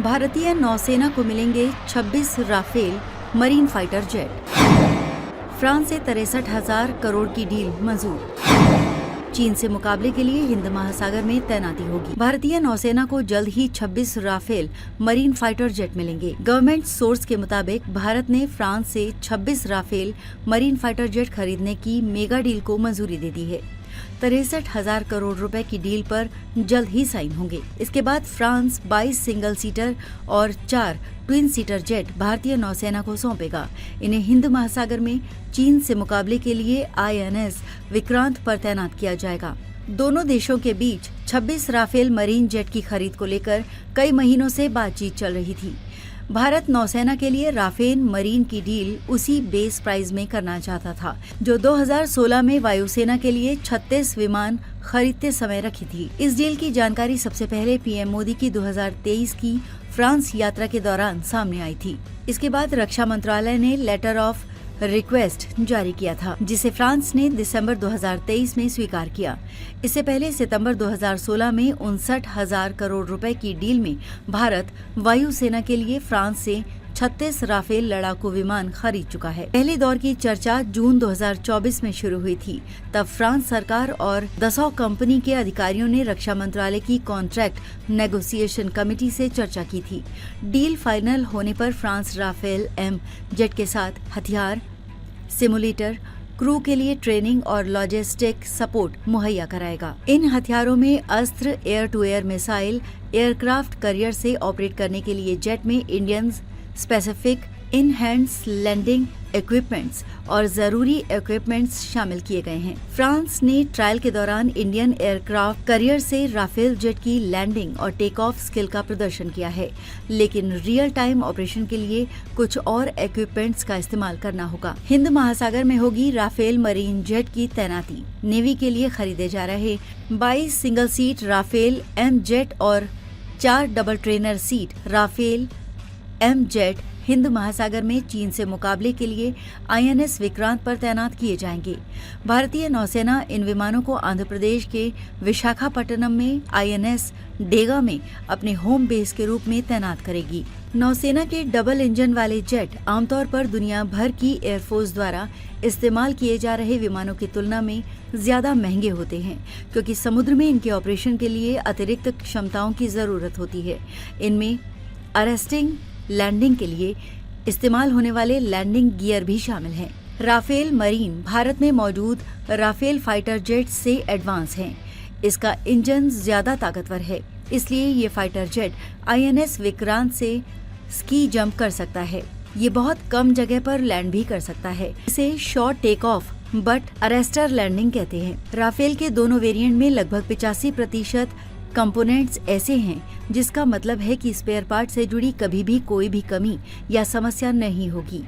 भारतीय नौसेना को मिलेंगे 26 Rafale marine fighter jet. France से 63,000 करोड़ की डील मंजूर। चीन से मुकाबले के लिए हिंद महासागर में तैनाती होगी। भारतीय नौसेना को जल्द ही 26 राफेल मरीन फाइटर जेट मिलेंगे। गवर्नमेंट सोर्स के मुताबिक भारत ने फ्रांस से 26 राफेल मरीन फाइटर जेट खरीदने की मेगा डील को मंजूरी दे दी है। 63,000 करोड़ रुपए की डील पर जल्द ही साइन होंगे। इसके बाद फ्रांस 22 सिंगल सीटर और 4 ट्विन सीटर जेट भारतीय नौसेना को सौंपेगा। इन्हें हिंद महासागर में चीन से मुकाबले के लिए INS विक्रांत पर तैनात किया जाएगा। दोनों देशों के बीच 26 राफेल मरीन जेट की खरीद को लेकर कई महीनों से बातचीत चल रही थी। भारत नौसेना के लिए राफेल मरीन की डील उसी बेस प्राइस में करना चाहता था जो 2016 में वायुसेना के लिए 36 विमान खरीदते समय रखी थी। इस डील की जानकारी सबसे पहले PM मोदी की 2023 की फ्रांस यात्रा के दौरान सामने आई थी। इसके बाद रक्षा मंत्रालय ने लेटर ऑफ रिक्वेस्ट जारी किया था, जिसे फ्रांस ने दिसंबर 2023 में स्वीकार किया। इससे पहले सितंबर 2016 में 59,000 करोड़ रुपए की डील में भारत वायुसेना के लिए फ्रांस से 36 राफेल लड़ाकू विमान खरीद चुका है। पहले दौर की चर्चा जून 2024 में शुरू हुई थी। तब फ्रांस सरकार और दसॉ कंपनी के अधिकारियों ने रक्षा मंत्रालय की कॉन्ट्रैक्ट नेगोशिएशन कमेटी से चर्चा की थी। डील फाइनल होने पर फ्रांस राफेल M जेट के साथ हथियार, सिमुलेटर, क्रू के लिए ट्रेनिंग और लॉजिस्टिक सपोर्ट मुहैया कराएगा। इन हथियारों में Astra, air to air missile, aircraft carrier से ऑपरेट करने के लिए जेट में Indian specific in hands landing equipments और जरूरी इक्विपमेंट्स शामिल किए गए हैं। फ्रांस ने ट्रायल के दौरान इंडियन एयरक्राफ्ट कैरियर से राफेल जेट की लैंडिंग और टेक ऑफ स्किल का प्रदर्शन किया है, लेकिन रियल टाइम ऑपरेशन के लिए कुछ और इक्विपमेंट्स का इस्तेमाल करना होगा। हिंद महासागर में होगी राफेल मरीन जेट की तैनाती। नेवी के लिए खरीदे जा रहे 22 single seat Rafale M jet और 4 double trainer seat Rafale M jet हिंद महासागर में चीन से मुकाबले के लिए INS विक्रांत पर तैनात किए जाएंगे। भारतीय नौसेना इन विमानों को आंध्र प्रदेश के विशाखापट्टनम में INS डेगा में अपने होम बेस के रूप में तैनात करेगी। नौसेना के डबल इंजन वाले जेट आमतौर पर दुनिया भर की एयरफोर्स द्वारा इस्तेमाल किए जा रहे विमानों की तुलना में ज्यादा महंगे होते हैं, क्योंकि समुद्र में इनके ऑपरेशन के लिए अतिरिक्त क्षमताओं की जरूरत होती है। इनमें अरेस्टिंग लैंडिंग के लिए इस्तेमाल होने वाले लैंडिंग गियर भी शामिल हैं। राफेल मरीन भारत में मौजूद राफेल फाइटर जेट से एडवांस हैं। इसका इंजन ज्यादा ताकतवर है, इसलिए ये फाइटर जेट INS विक्रांत से स्की जंप कर सकता है। ये बहुत कम जगह पर लैंड भी कर सकता है। इसे short take off but arrester landing कहते हैं। राफेल के दोनों वेरिएंट में लगभग 85% कंपोनेंट्स ऐसे हैं जिसका मतलब है कि स्पेयर पार्ट से जुड़ी कभी भी कोई भी कमी या समस्या नहीं होगी।